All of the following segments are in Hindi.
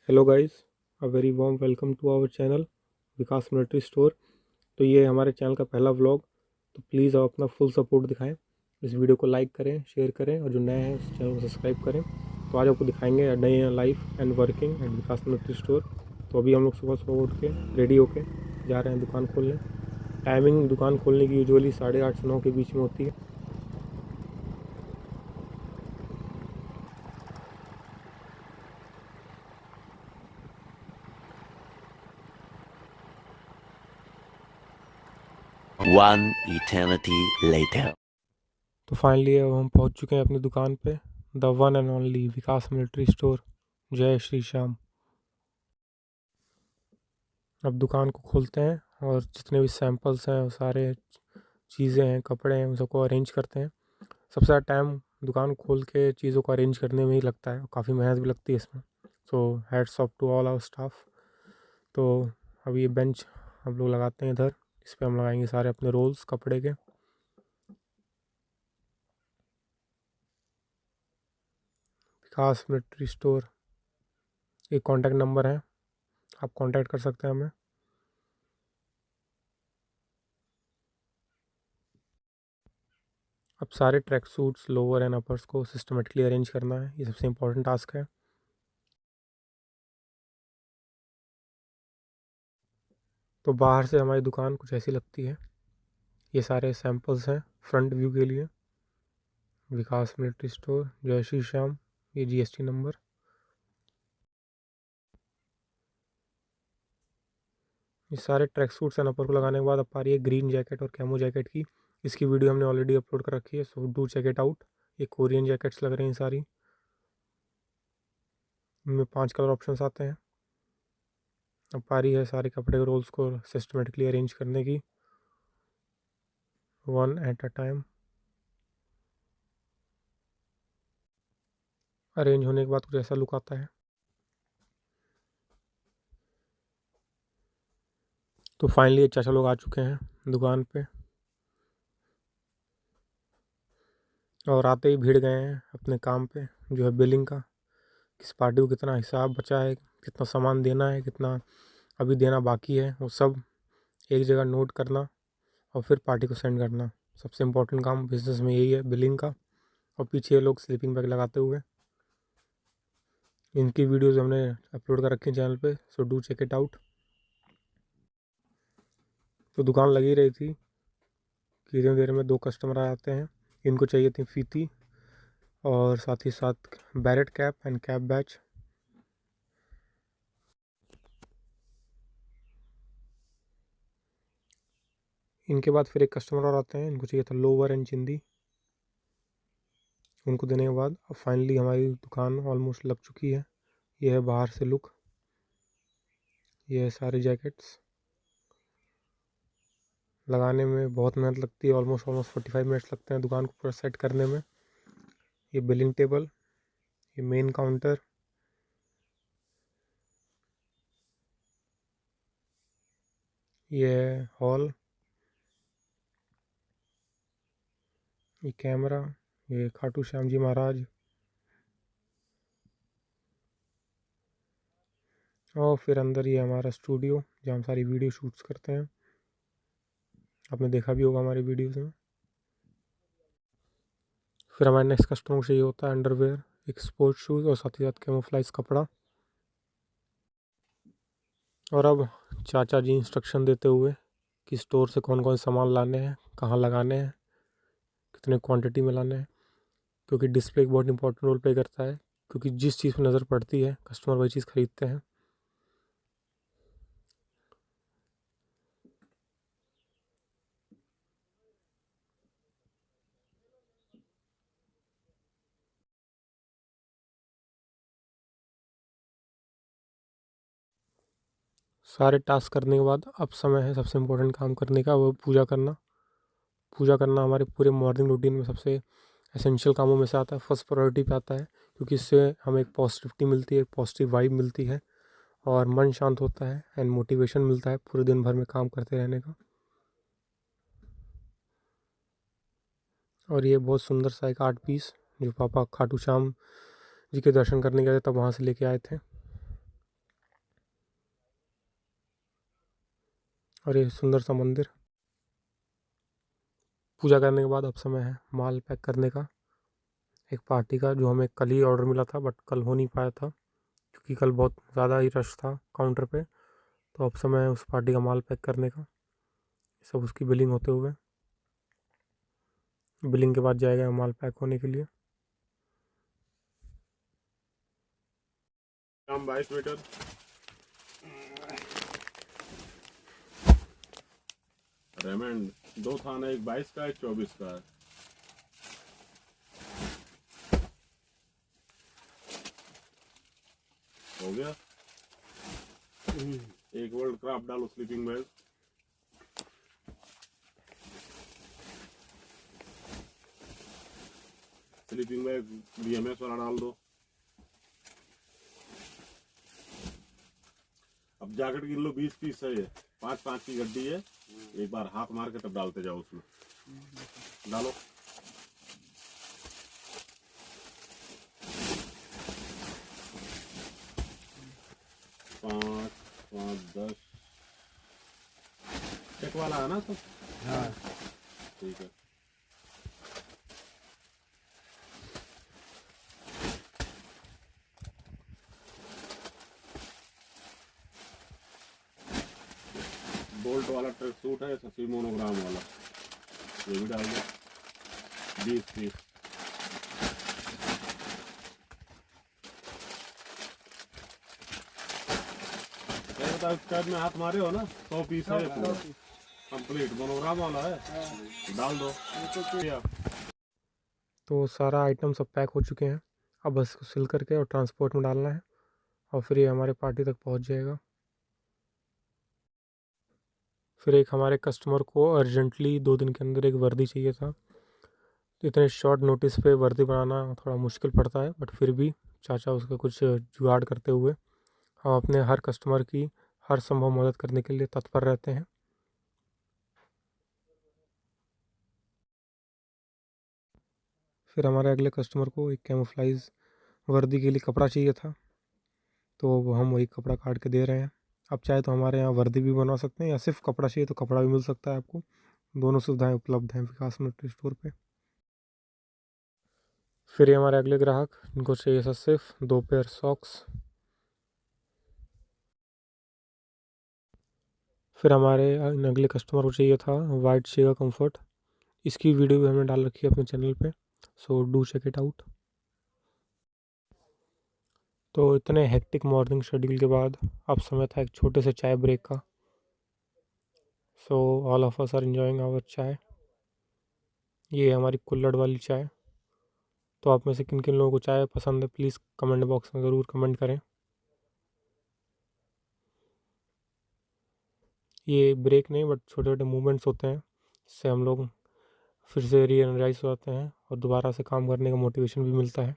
Hello guys, a very warm welcome to our channel Vikas military store. तो ये हमारे चैनल का पहला व्लॉग। तो प्लीज़ आप अपना फुल सपोर्ट दिखाएं, इस वीडियो को लाइक करें, शेयर करें और जो नए हैं इस चैनल को सब्सक्राइब करें। तो आज आपको दिखाएंगे day life and working at Vikas military store. तो अभी हम लोग सुबह सुबह उठ के रेडी होके जा रहे हैं दुकान खोलने। टाइमिंग दुकान खोलने की यूजुअली 8:30 से 9 के बीच में होती है। One eternity later. तो फाइनली अब हम पहुंच चुके हैं अपनी दुकान पे, the one and only Vikas military store. जय श्री श्याम। अब दुकान को खोलते हैं और जितने भी सैंपल्स हैं वो सारे चीज़ें हैं, कपड़े हैं, उन सबको अरेंज करते हैं। सबसे ज़्यादा टाइम दुकान खोल के चीज़ों को अरेंज करने में ही लगता है और काफ़ी मेहनत भी लगती है इसमें। So hats off to all our staff. तो अब ये बेंच हम लोग लगाते हैं इधर, इस पर हम लगाएंगे सारे अपने रोल्स कपड़े के। विकास मिलिट्री स्टोर, एक कॉन्टैक्ट नंबर है, आप कॉन्टैक्ट कर सकते हैं हमें। अब सारे track suits, lower and uppers को सिस्टमेटिकली अरेंज करना है, ये सबसे इम्पोर्टेंट टास्क है। तो बाहर से हमारी दुकान कुछ ऐसी लगती है। ये सारे सैंपल्स हैं फ्रंट व्यू के लिए। विकास मिलिट्री स्टोर, जय श्री श्याम, ये जीएसटी नंबर। ये सारे ट्रैक सूट्स एंड अपर को लगाने के बाद अब आ रही है ग्रीन जैकेट और कैमो जैकेट की। इसकी वीडियो हमने ऑलरेडी अपलोड कर रखी है, so do check it out. ये कोरियन जैकेट्स लग रही हैं सारी, इनमें 5 कलर ऑप्शंस आते हैं। अब पारी है सारे कपड़े के रोल्स को सिस्टमेटिकली अरेंज करने की, one at a time. Arrange होने के बाद कुछ ऐसा लुक आता है। तो फाइनली चाचा लोग आ चुके हैं दुकान पे और आते ही भिड़ गए हैं अपने काम पे, जो है बिलिंग का। किस पार्टी को कितना हिसाब बचा है, कितना सामान देना है, कितना अभी देना बाकी है, वो सब एक जगह नोट करना और फिर पार्टी को सेंड करना। सबसे इम्पोर्टेंट काम बिजनेस में यही है, बिलिंग का। और पीछे ये लोग स्लीपिंग बैग लगाते हुए, इनकी वीडियोस हमने अपलोड कर रखी हैं चैनल पे, so do check it out. तो दुकान लगी रही थी कि इतनी देर में 2 कस्टमर आ जाते हैं। इनको चाहिए थी फीती और साथ ही साथ beret cap and cap badge. इनके बाद फिर एक कस्टमर और आते हैं, इनको चाहिए था लोवर एंड चिंदी। उनको देने के बाद अब फाइनली हमारी दुकान ऑलमोस्ट लग चुकी है। ये है बाहर से लुक, ये है सारे जैकेट्स। लगाने में बहुत मेहनत लगती है, ऑलमोस्ट 45 मिनट्स लगते हैं दुकान को पूरा सेट करने में। ये बिलिंग टेबल, ये मेन काउंटर, ये है हॉल, ये कैमरा, ये खाटू श्याम जी महाराज, और फिर अंदर ये हमारा स्टूडियो जहाँ हम सारी वीडियो शूट्स करते हैं। आपने देखा भी होगा हमारी वीडियोस में। फिर हमारे नेक्स्ट कस्टमर को चाहिए होता है अंडरवेयर, एक स्पोर्ट्स शूज़ और साथ ही साथ कैमोफ्लाइज कपड़ा। और अब चाचा जी इंस्ट्रक्शन देते हुए कि स्टोर से कौन कौन से सामान लाने हैं, कहाँ लगाने हैं, कितने क्वांटिटी में लाने हैं। क्योंकि डिस्प्ले एक बहुत इंपॉर्टेंट रोल प्ले करता है, क्योंकि जिस चीज़ पर नज़र पड़ती है कस्टमर वही चीज़ खरीदते हैं। सारे टास्क करने के बाद अब समय है सबसे इम्पोर्टेंट काम करने का, वो पूजा करना। पूजा करना हमारे पूरे मॉर्निंग रूटीन में सबसे एसेंशियल कामों में से आता है, फर्स्ट प्रायोरिटी पे आता है। क्योंकि इससे हमें एक पॉजिटिविटी मिलती है, एक पॉजिटिव वाइब मिलती है और मन शांत होता है एंड मोटिवेशन मिलता है पूरे दिन भर में काम करते रहने का। और ये बहुत सुंदर सा एक आर्ट पीस जो पापा खाटू श्याम जी के दर्शन करने गए थे तब वहाँ से लेके आए थे। और ये सुंदर सा मंदिर। पूजा करने के बाद अब समय है माल पैक करने का, एक पार्टी का, जो हमें कल ही ऑर्डर मिला था बट कल हो नहीं पाया था क्योंकि कल बहुत ज़्यादा ही रश था काउंटर पे। तो अब समय है उस पार्टी का माल पैक करने का, सब उसकी बिलिंग होते हुए। बिलिंग के बाद जाएगा माल पैक होने के लिए। 22 मीटर रेमंड, 2 थाना, एक 22 का, एक 24 का है। हो गया। एक वर्ल्ड क्राफ्ट डालो sleeping bag. Sleeping bag BMS वाला डाल दो। अब जैकेट गिन लो, 20 पीस है ये, 5-5 की गड्डी है। एक बार हाथ मार के तब डालते जाओ उसमें। डालो। पाँच 10 चेक वाला है ना सब? हाँ ठीक है। बोल्ट वाला ट्रैक सूट है, ससी मोनोग्राम वाला, ये भी डाल दो 20 पीस। स्क्वाड में हाथ मारे हो ना, 100 पीस है पूरा कंप्लीट, मोनोग्राम वाला है, डाल दो। तो सारा आइटम सब पैक हो चुके हैं, अब बस इसको सिल करके और ट्रांसपोर्ट में डालना है और फिर ये हमारे पार्टी तक पहुंच जाएगा। फिर एक हमारे कस्टमर को अर्जेंटली 2 दिन के अंदर एक वर्दी चाहिए था, तो इतने शॉर्ट नोटिस पे वर्दी बनाना थोड़ा मुश्किल पड़ता है, बट फिर भी चाचा उसका कुछ जुगाड़ करते हुए हम अपने हर कस्टमर की हर संभव मदद करने के लिए तत्पर रहते हैं। फिर हमारे अगले कस्टमर को एक कैमोफ्लाइज वर्दी के लिए कपड़ा चाहिए था, तो हम वही कपड़ा काट के दे रहे हैं। आप चाहे तो हमारे यहाँ वर्दी भी बनवा सकते हैं, या सिर्फ कपड़ा चाहिए तो कपड़ा भी मिल सकता है आपको। दोनों सुविधाएं उपलब्ध हैं विकास मिलिट्री स्टोर पे। फिर ये हमारे अगले ग्राहक, जिनको चाहिए था सिर्फ 2 पेयर सॉक्स। फिर हमारे अगले कस्टमर को चाहिए था वाइट शेगा कंफर्ट। इसकी वीडियो भी हमने डाल रखी है अपने चैनल पे, so do check it out. तो इतने हेक्टिक मॉर्निंग शेड्यूल के बाद अब समय था एक छोटे से चाय ब्रेक का। So all of us are enjoying our chai. ये है हमारी कुल्हड़ वाली चाय। तो आप में से किन किन लोगों को चाय पसंद है, प्लीज़ कमेंट बॉक्स में ज़रूर कमेंट करें। ये ब्रेक नहीं बट छोटे छोटे मूवमेंट्स होते हैं, इससे हम लोग फिर से री एनर्जाइज हो जाते हैं और दोबारा से काम करने का मोटिवेशन भी मिलता है।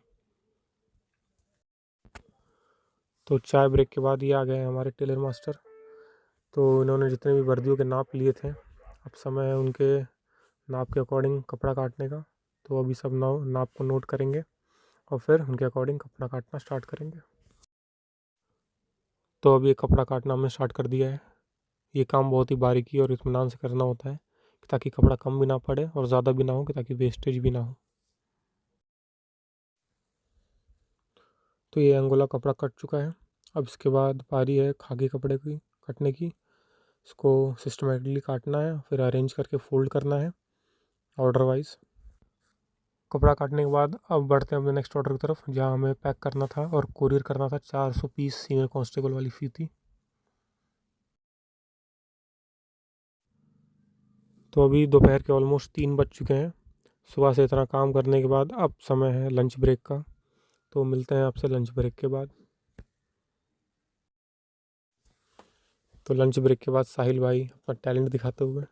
तो चाय ब्रेक के बाद ये आ गए हैं हमारे टेलर मास्टर। तो इन्होंने जितने भी वर्दियों के नाप लिए थे, अब समय है उनके नाप के अकॉर्डिंग कपड़ा काटने का। तो अभी सब नाप को नोट करेंगे और फिर उनके अकॉर्डिंग कपड़ा काटना स्टार्ट करेंगे। तो अभी ये कपड़ा काटना हमने स्टार्ट कर दिया है। ये काम बहुत ही बारीकी और इत्मीनान से करना होता है ताकि कपड़ा कम भी ना पड़े और ज़्यादा भी ना हो, कि ताकि वेस्टेज भी ना हो। तो ये अंगोला कपड़ा कट चुका है। अब इसके बाद पारी है खाकी कपड़े की कटने की। इसको सिस्टमेटिकली काटना है, फिर अरेंज करके फोल्ड करना है ऑर्डर वाइज। कपड़ा काटने के बाद अब बढ़ते हैं अपने नेक्स्ट ऑर्डर की तरफ, जहाँ हमें पैक करना था और कोरियर करना था 400 पीस सीनियर कांस्टेबल वाली फीती। तो अभी दोपहर के ऑलमोस्ट 3 बज चुके हैं। सुबह से इतना काम करने के बाद अब समय है लंच ब्रेक का। तो मिलते हैं आपसे लंच ब्रेक के बाद। तो लंच ब्रेक के बाद साहिल भाई अपना टैलेंट दिखाते हुए,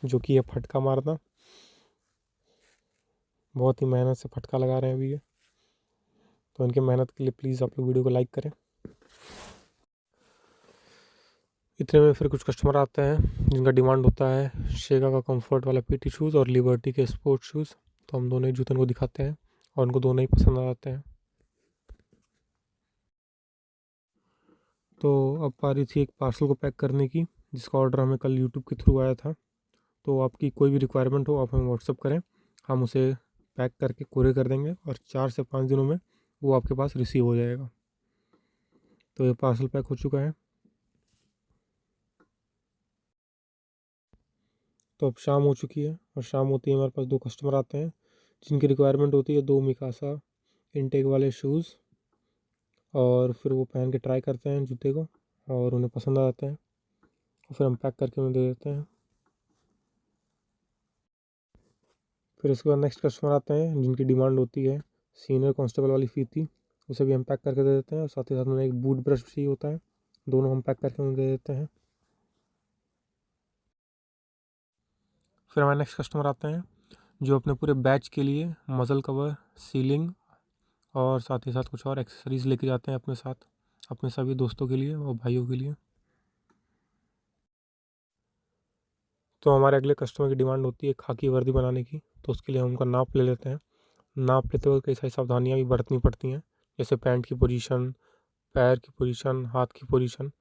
जो कि ये फटका मारना, बहुत ही मेहनत से फटका लगा रहे हैं अभी ये। तो इनकी मेहनत के लिए प्लीज़ आप लोग वीडियो को लाइक करें। इतने में फिर कुछ कस्टमर आते हैं जिनका डिमांड होता है शेगा का कंफर्ट वाला पीटी शूज़ और लिबर्टी के स्पोर्ट्स शूज़। तो हम दोनों ही जूते उनको दिखाते हैं और उनको दोनों ही पसंद आ जाते हैं। तो अब पारी थी एक पार्सल को पैक करने की, जिसका ऑर्डर हमें कल यूट्यूब के थ्रू आया था। तो आपकी कोई भी रिक्वायरमेंट हो आप हमें व्हाट्सअप करें, हम उसे पैक करके कोरियर कर देंगे और 4 से 5 दिनों में वो आपके पास रिसीव हो जाएगा। तो ये पार्सल पैक हो चुका है। तो अब शाम हो चुकी है और शाम होती है हमारे पास 2 कस्टमर आते हैं जिनकी रिक्वायरमेंट होती है 2 मिकासा इनटेक वाले शूज़, और फिर वो पहन के ट्राई करते हैं जूते को और उन्हें पसंद आ जाते हैं और फिर हम पैक करके उन्हें दे देते हैं। फिर उसके बाद नेक्स्ट कस्टमर आते हैं जिनकी डिमांड होती है सीनियर कांस्टेबल वाली फीती, उसे भी हम पैक करके दे देते हैं और साथ ही साथ उन्हें एक बूट ब्रश भी होता है, दोनों हम पैक करके उन्हें दे देते हैं। फिर हमारे नेक्स्ट कस्टमर आते हैं जो अपने पूरे बैच के लिए मज़ल कवर, सीलिंग और साथ ही साथ कुछ और एक्सेसरीज़ लेके जाते हैं अपने साथ, अपने सभी दोस्तों के लिए और भाइयों के लिए। तो हमारे अगले कस्टमर की डिमांड होती है खाकी वर्दी बनाने की, तो उसके लिए हम उनका नाप ले लेते हैं। नाप लेते हुए कई सारी सावधानियाँ भी बरतनी पड़ती हैं, जैसे पैंट की पोजीशन, पैर की पोजीशन, हाथ की पोजीशन।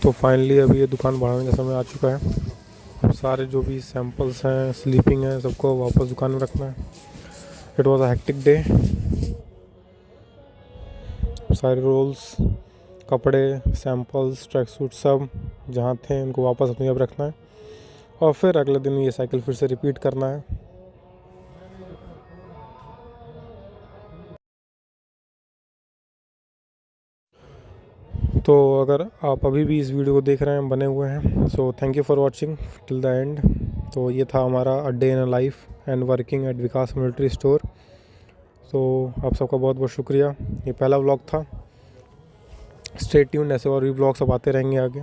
तो फाइनली अभी ये दुकान बढ़ाने का समय आ चुका है। अब सारे जो भी सैम्पल्स हैं, स्लीपिंग है, सबको वापस दुकान में रखना है। It was a hectic day. सारे रोल्स, कपड़े, सैम्पल्स, ट्रैक सूट सब जहाँ थे उनको वापस अपनी जगह रखना है और फिर अगले दिन ये साइकिल फिर से रिपीट करना है। तो अगर आप अभी भी इस वीडियो को देख रहे हैं, बने हुए हैं, so thank you for watching till the end. तो ये था हमारा a day in a life and working at Vikas military store. तो आप सबका बहुत बहुत शुक्रिया। ये पहला व्लॉग था। स्टे ट्यून्ड, ऐसे और भी व्लॉग्स अब आते रहेंगे आगे।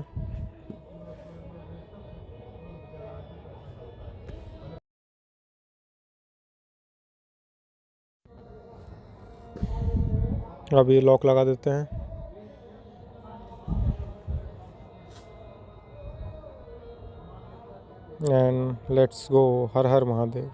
अब ये लॉक लगा देते हैं and let's go. Her her Mahadev.